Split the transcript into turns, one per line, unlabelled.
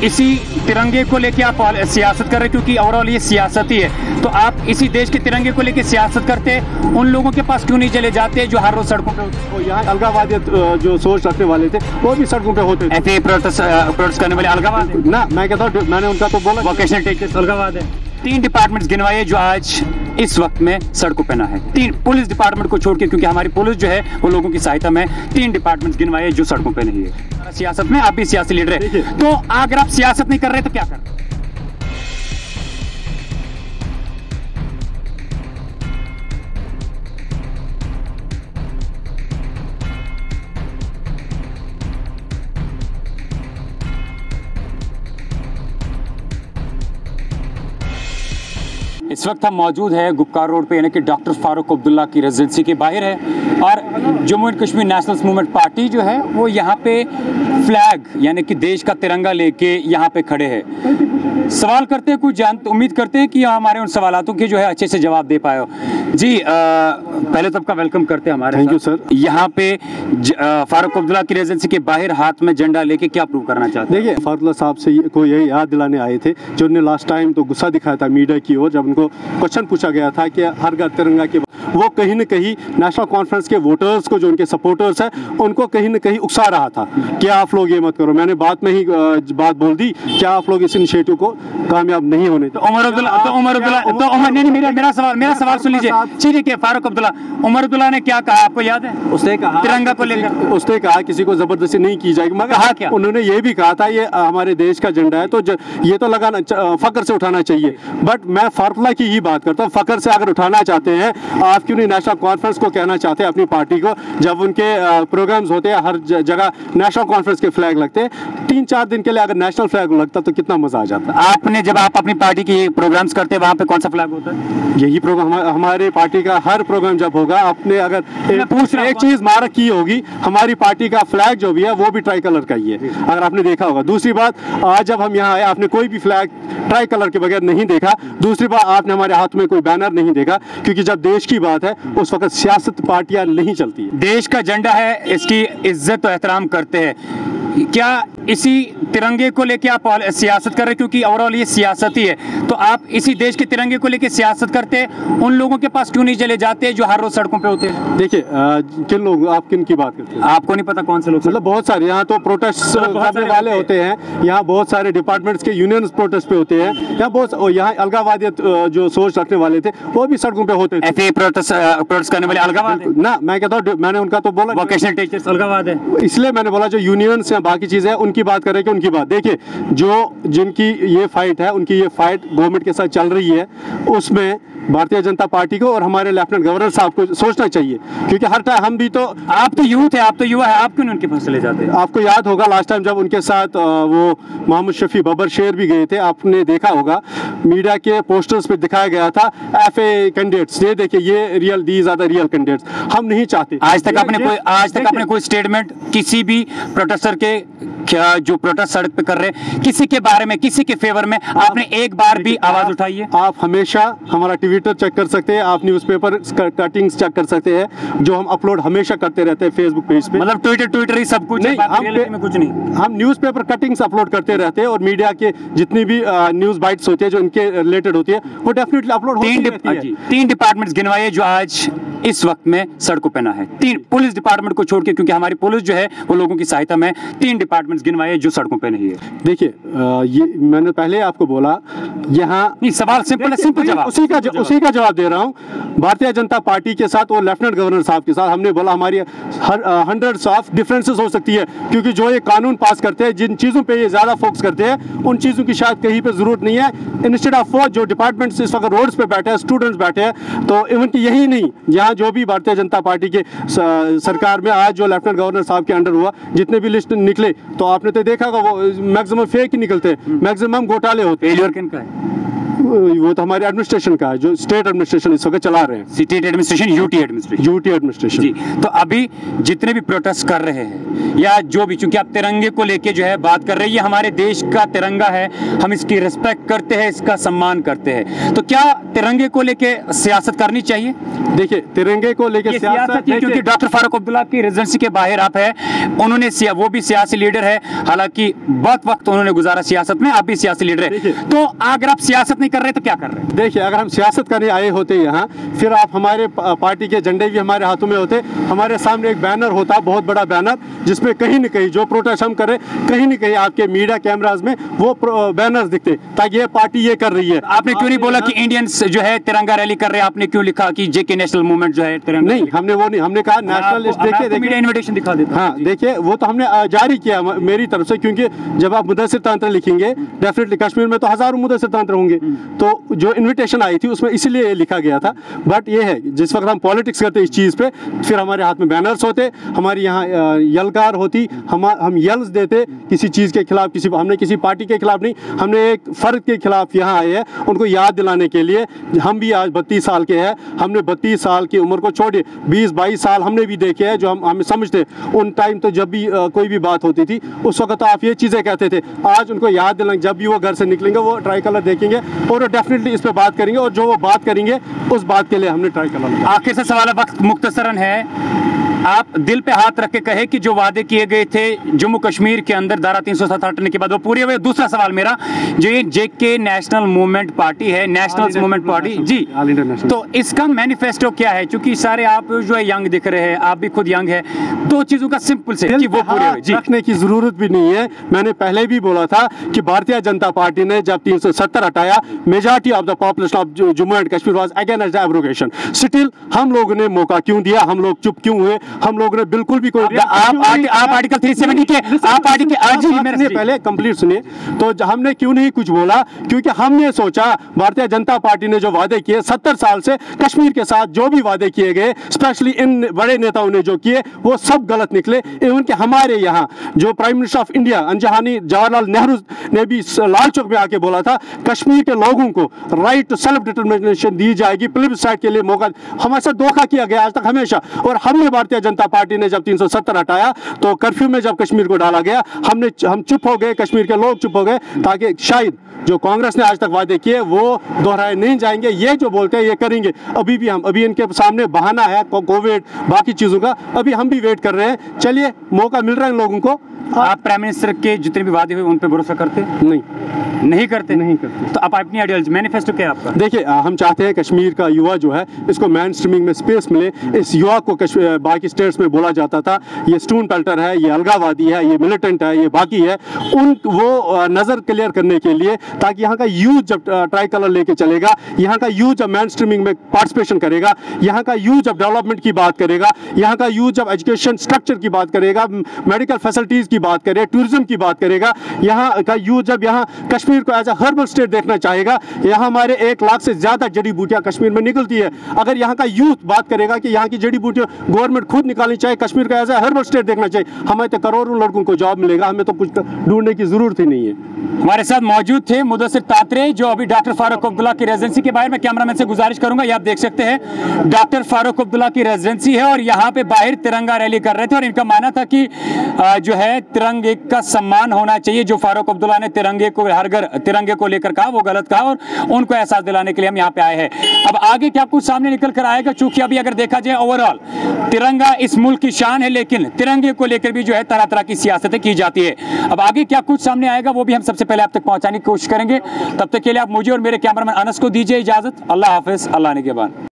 इसी तिरंगे को लेके आप सियासत कर रहे हैं, क्योंकि ओवरऑल ये सियासत ही है, तो आप इसी देश के तिरंगे को लेके सियासत करते हैं, उन लोगों के पास क्यों नहीं चले जाते जो हर रोज सड़कों पे
यहाँ अलगावादी जो सोच रखने वाले थे वो भी सड़कों पे होते थे।
ऐसे प्रोटेस्ट करने वाले अलगावाद है
ना, मैं कहता हूँ मैंने उनका तो बोला
वोकेशनल टीचर्स अलगावाद है। 3 डिपार्टमेंट्स गिनवाए जो आज इस वक्त में सड़कों पे ना है। 3 पुलिस डिपार्टमेंट को छोड़ के, क्योंकि हमारी पुलिस जो है वो लोगों की सहायता में 3 डिपार्टमेंट्स गिनवाए जो सड़कों पे नहीं है। सियासत में आप भी सियासी लीडर है, तो अगर आप सियासत नहीं कर रहे तो क्या कर रहे? इस वक्त हम मौजूद है गुपकार रोड पे, यानी कि डॉक्टर फारूक अब्दुल्ला की रेजिडेंसी के बाहर है, और Jammu and Kashmir national movement party जो है वो यहाँ पे फ्लैग यानी कि देश का तिरंगा लेके यहाँ पे खड़े हैं। सवाल करते हैं, कुछ उम्मीद करते हैं कि हमारे उन सवालों के जो है अच्छे से जवाब दे पाए हो। जी पहले तो आपका वेलकम करते हैं हमारे।
Thank you sir.
यहाँ पे फारूक अब्दुल्ला की रेजिडेंसी के बाहर हाथ में झंडा लेके क्या प्रूव करना चाहते हैं?
देखिए, फारूक साहब से को यही याद दिलाने आए थे जो उन्होंने लास्ट टाइम तो गुस्सा दिखाया था मीडिया की ओर, जब उनको क्वेश्चन पूछा गया था कि हर घर तिरंगा के, वो कहीं न कहीं नेशनल कॉन्फ्रेंस के वोटर्स को, जो उनके सपोर्टर्स हैं, उनको कहीं न कहीं उकसा रहा था कि आप लोग ये मत करो। मैंने बात में ही बात बोल दी कि आप लोग इस इनिशिएटिव को कामयाब नहीं होने।
तो उमर अब्दुल्ला नहीं, मेरा सवाल सुन लीजिए। ठीक है, फारूक अब्दुल्ला, उमर अब्दुल्ला ने क्या कहा आपको याद है?
उसने कहा
तिरंगा को लेकर,
उसने कहा किसी को जबरदस्ती नहीं की जाएगी, मगर
कहा क्या?
उन्होंने ये भी कहा था ये हमारे देश का झंडा है, तो ये तो लगाना फख्र से उठाना चाहिए। बट मैं फारूक की ही बात करता हूँ, फख्र से अगर उठाना चाहते हैं, आप क्यों नहीं नेशनल कॉन्फ्रेंस को कहना चाहते हैं अपनी पार्टी को, जब उनके प्रोग्राम्स होते हैं हर जगह नेशनल कॉन्फ्रेंस के फ्लैग लगते हैं, 3-4 दिन के लिए अगर नेशनल फ्लैग लगता तो कितना मजा आ जाता।
आपने जब आप अपनी पार्टी की प्रोग्राम्स करते हैं वहां पे कौन सा फ्लैग होता है?
यही प्रोग्राम हमारे पार्टी का हर प्रोग्राम जब होगा, आपने अगर एक चीज मारक की होगी, हमारी पार्टी का फ्लैग जो भी है वो भी ट्राई कलर का ही है, अगर आपने देखा होगा। दूसरी बात, आज जब हम यहाँ आए आपने कोई भी फ्लैग ट्राई कलर के बगैर नहीं देखा। दूसरी बात, आपने हमारे हाथ में कोई बैनर नहीं देखा, क्योंकि जब देश की बात है उस वक्त सियासत पार्टियां नहीं चलती है।
देश का झंडा है, इसकी इज्जत और एहतराम करते हैं, क्या इसी तिरंगे को लेके आप सियासत कर रहे हैं, क्योंकि ओवरऑल ये सियासत ही है, तो आप इसी देश के तिरंगे को लेके सियासत करते हैं, उन लोगों के पास क्यों नहीं चले जाते जो हर रोज सड़कों पे होते हैं?
देखिए, किन लोग, आप किन की बात करते हैं?
आपको नहीं पता कौन से लोग?
मतलब बहुत सारे यहाँ तो प्रोटेस्ट करने वाले होते हैं, यहाँ बहुत सारे डिपार्टमेंट्स के यूनियन प्रोटेस्ट पे होते हैं, यहाँ बहुत, यहाँ अलगावादी जो सोच रखने वाले थे वो भी सड़कों पे होते थे।
ऐसे प्रोटेस्ट करने वाले अलगावाद है
ना, मैं कहता हूँ मैंने उनका तो बोला
वोकेशनल टीचर्स अलगावाद है,
इसलिए मैंने बोला जो यूनियंस हैं, बाकी चीजें हैं, उनकी बात करें कि उनकी बात। देखिए, जिनकी ये फाइट है, उनकी ये फाइट गवर्नमेंट के साथ चल रही है, उसमें भारतीय जनता पार्टी को और हमारे लेफ्टिनेंट गवर्नर साहब को सोचना चाहिए, क्योंकि हर टाइम हम भी तो,
आप तो यूथ है, आप तो युवा है, आप क्यों उनके पास चले जाते हैं?
आपको याद होगा लास्ट टाइम जब उनके साथ वो मोहम्मद शफी बबर शेर भी गए थे, आपने देखा होगा मीडिया के पोस्टर्स पे दिखाया गया था FA कैंडिडेट्स, ये देखिए ये real, these are the real candidates. हम नहीं चाहते।
आज तक आपने कोई स्टेटमेंट किसी भी प्रोटेस्टर के, जो प्रोटेस्ट सड़क पे कर रहे हैं, किसी के बारे में, किसी के फेवर में आपने एक बार भी आवाज उठाई है?
आप हमेशा हमारा ट्विटर चेक कर सकते हैं, आप न्यूज़पेपर कटिंग्स चेक कर सकते हैं, जो हम अपलोड हमेशा करते रहते हैं फेसबुक पेज पे।
मतलब ट्विटर ही सब कुछ नहीं, में कुछ नहीं,
हम न्यूज़पेपर कटिंग्स अपलोड करते रहते हैं, और मीडिया के जितनी भी न्यूज़ बाइट्स होती है जो इनके रिलेटेड होती है वो डेफिनेटली अपलोड होती रहती है।
3 डिपार्टमेंट्स गिनवाए जो आज इस वक्त में सड़कों पे ना है। 3 पुलिस डिपार्टमेंट को छोड़ के, क्योंकि हमारी पुलिस जो है वो लोगों की सहायता में 3 डिपार्टमेंट्स गिनवाए जो सड़कों पे नहीं है।
देखिए, ये मैंने पहले आपको बोला, यहाँ
नहीं, सवाल सिंपल है, सिंपल जवाब,
उसी का जवाब दे रहा हूँ। भारतीय जनता पार्टी के साथ और लेफ्टिनेंट गवर्नर साहब के साथ हमने बोला हमारी हंड्रेड्स ऑफ डिफरेंसेस हो सकती है, क्योंकि जो ये कानून पास करते हैं, जिन चीज़ों पे ये ज़्यादा फोकस करते हैं, उन चीज़ों की शायद कहीं पे ज़रूरत नहीं है। इंस्टेड ऑफ जो डिपार्टमेंट्स इस वक्त रोड्स पे बैठे हैं, स्टूडेंट्स बैठे हैं, तो इवन की यही नहीं, यहाँ जो भी भारतीय जनता पार्टी के सरकार में आज जो लेफ्टिनेंट गवर्नर साहब के अंडर हुआ, जितने भी लिस्ट निकले, तो आपने तो देखा वो मैक्सिमम फेक ही निकलते हैं, मैक्सिमम घोटाले होते हैं।
फेलियर किनका है?
वो तो हमारे एडमिनिस्ट्रेशन का है, जो स्टेट एडमिनिस्ट्रेशन इस वक्त चला रहे हैं,
state administration, UT administration.
UT administration
जी। तो अभी जितने भी प्रोटेस्ट कर रहे हैं या जो भी, चूंकि आप तिरंगे को लेके जो है बात कर रहे हैं, ये हमारे देश का तिरंगा है, हम इसकी रिस्पेक्ट करते हैं, इसका सम्मान करते हैं, तो क्या तिरंगे को लेके सियासत करनी चाहिए?
देखिए, तिरंगे को लेके
सियासत, क्योंकि डॉक्टर फारूक अब्दुल्ला की रेजिडेंसी के बाहर आप है, उन्होंने वो भी सियासी लीडर है, हालांकि बहुत वक्त उन्होंने गुजारा सियासत में, आप भी सियासी लीडर है, तो अगर आप सियासत नहीं कर रहे तो क्या कर रहे हैं?
देखिए, अगर हम सियासत करने आए होते यहाँ, फिर आप हमारे पार्टी के झंडे भी हमारे हाथों में होते, हमारे सामने एक बैनर होता, बहुत बड़ा बैनर, जिसमें कहीं न कहीं जो प्रोटेस्ट हम करें, कहीं न कहीं आपके मीडिया कैमराज में वो बैनर्स दिखते, ताकि ये पार्टी ये कर रही है।
आपने क्यों नहीं बोला कि इंडियंस जो है तिरंगा रैली कर रहे हैं? आपने क्यों लिखा कि जेके नेशनल मूवमेंट जो है तिरंगा?
नहीं, हमने वो नहीं, हमने कहा नेशनलिस्ट। देखिए,
मीडिया इनविटेशन दिखा देता।
हाँ, देखिए, वो तो हमने जारी किया मेरी तरफ से, क्योंकि जब आप मुदस्सिर तंत्र लिखेंगे, डेफिनेटली कश्मीर में तो हजारों मुदस्सिर तंत्र होंगे, तो जो इनविटेशन आई थी उसमें इसलिए लिखा गया था। बट ये है, जिस वक्त हम पॉलिटिक्स करते इस चीज़ पे, फिर हमारे हाथ में बैनर्स होते, हमारी यहाँ यलकार होती, हम यल्स देते किसी चीज़ के खिलाफ, हमने किसी पार्टी के खिलाफ नहीं, हमने एक फ़र्द के खिलाफ यहाँ आए हैं, उनको याद दिलाने के लिए। हम भी आज 32 साल के हैं, हमने 32 साल की उम्र को छोड़े 20-22 साल हमने भी देखे हैं, जो हम समझते उन टाइम तो जब भी कोई भी बात होती थी उस वक्त तो आप ये चीज़ें कहते थे। आज उनको याद दिलाएंगे, जब भी वो घर से निकलेंगे वो ट्राई कलर देखेंगे और वो डेफिनेटली इस पर बात करेंगे, और जो वो बात करेंगे उस बात के लिए हमने ट्राई कलर।
आखिर से सवाल, वक्त मुख्तसरन है, आप दिल पे हाथ रख के कहे कि जो वादे किए गए थे जम्मू कश्मीर के अंदर धारा 307 हटने के बाद वो पूरे हुए। दूसरा सवाल मेरा, जो ये जेके नेशनल मूवमेंट पार्टी है, नेशनल मूवमेंट पार्टी जी, तो इसका मैनिफेस्टो क्या है? क्योंकि सारे आप जो है यंग दिख रहे हैं, आप भी खुद यंग है, दो चीजों का सिंपल से कि वो पूरे हुए जी,
रखने की जरूरत भी नहीं है। मैंने पहले भी बोला था कि भारतीय जनता पार्टी ने जब 370 हटाया, majority of the population of Jammu and Kashmir was against the abrogation. Still हम लोगों ने मौका क्यों दिया? हम लोग चुप क्यों हुए? हम लोगों ने बिल्कुल भी कोई
आप आर्टिकल 370 के आप आर्टिकल आज ही मेरे
पहले कंप्लीट सुनिए, तो हमने क्यों नहीं कुछ बोला? क्योंकि हमने सोचा भारतीय जनता पार्टी ने जो वादे किए 70 साल से कश्मीर के साथ, जो भी वादे किए गए, स्पेशली इन बड़े नेताओं ने जो किए, वो सब गलत निकले। इवन कि हमारे यहाँ जो प्राइम मिनिस्टर ऑफ इंडिया अंजहानी जवाहरलाल नेहरू ने भी लाल चौक में आके बोला था, कश्मीर के लोगों को राइट टू सेल्फ डिटरमिनेशन दी जाएगी, प्लेबिसाइट के लिए मौका। हमारे साथ धोखा किया गया आज तक हमेशा, और हमने भारतीय जनता पार्टी ने जब 370 हटाया तो कर्फ्यू में जब कश्मीर को डाला गया, हम चुप हो गए, कश्मीर के लोग चुप हो गए, ताकि शायद जो कांग्रेस ने आज तक वादे किए वो दोहराए नहीं जाएंगे। ये जो बोलते हैं ये करेंगे। अभी इनके सामने बहाना है कोविड, बाकी चीज़ों का, अभी हम भी वेट कर रहे हैं। चलिए, मौका मिल रहा है इन लोगों को।
आप प्राइम मिनिस्टर के जितने भी वादे हुए उन पे भरोसा करते? नहीं करते। तो आप अपनी आइडियोलॉजी, मैनिफेस्टो क्या है आपका?
देखिए, हम चाहते हैं कश्मीर का युवा जो है, इसको मेन स्ट्रीमिंग में स्पेस मिले। इस युवा को बाकी स्टेट्स में बोला जाता था ये स्टोन पेल्टर है, ये अलगावादी है, ये मिलिटेंट है, ये बाकी है, वो नज़र क्लियर करने के लिए, ताकि यहाँ का यूथ जब ट्राई कलर लेके चलेगा, यहाँ का यूथ जब मेन स्ट्रीमिंग में पार्टिसिपेशन करेगा, यहाँ का यूथ जब डेवलपमेंट की बात करेगा, यहाँ का यूथ जब एजुकेशन स्ट्रक्चर की बात करेगा, मेडिकल फैसिलिटीज़ की बात करे, टूरिज्म की बात करेगा, यहाँ का यूथ जब यहाँ कश्मीर को एज ए हर्बल स्टेट देखना चाहेगा, यहाँ हमारे 1 लाख से ज़्यादा जड़ी बूटियाँ कश्मीर में निकलती है। अगर यहाँ का यूथ बात करेगा कि यहाँ की जड़ी बूटियाँ गवर्नमेंट खुद निकालनी चाहिए, कश्मीर का एज ए हर्बल स्टेट देखना चाहिए, हमें तो करोड़ों लड़कों को जॉब मिलेगा, हमें तो कुछ ढूंढने की जरूरत ही नहीं है।
हमारे साथ मौजूद थे मुदस्सिर तात्रे, जो अभी डॉक्टर फारूक अब्दुल्ला की रेजिडेंसी के बाहर, मैं कैमरामैन से गुजारिश करूंगा, ये आप देख सकते हैं डॉक्टर फारूक अब्दुल्ला की रेजिडेंसी है, और यहाँ पे बाहर तिरंगा रैली कर रहे थे, और इनका मानना था कि जो है तिरंगे का सम्मान होना चाहिए। जो फारूक अब्दुल्ला ने तिरंगे को हर घर तिरंगे को लेकर कहा वो गलत कहा, और उनको एहसास दिलाने के लिए हम यहाँ पे आए हैं। अब आगे क्या कुछ सामने निकल कर आएगा, चूंकि अभी अगर देखा जाए ओवरऑल तिरंगा इस मुल्क की शान है, लेकिन तिरंगे को लेकर भी जो है तरह तरह की सियासतें की जाती है। अब आगे क्या कुछ सामने आएगा वो भी हम सबसे पहले आप तक पहुंचाने की कोशिश करेंगे। तब तक के लिए आप मुझे और मेरे कैमरामैन अनस को दीजिए इजाजत। अल्लाह हाफिज, अल्लाह ने के बाद।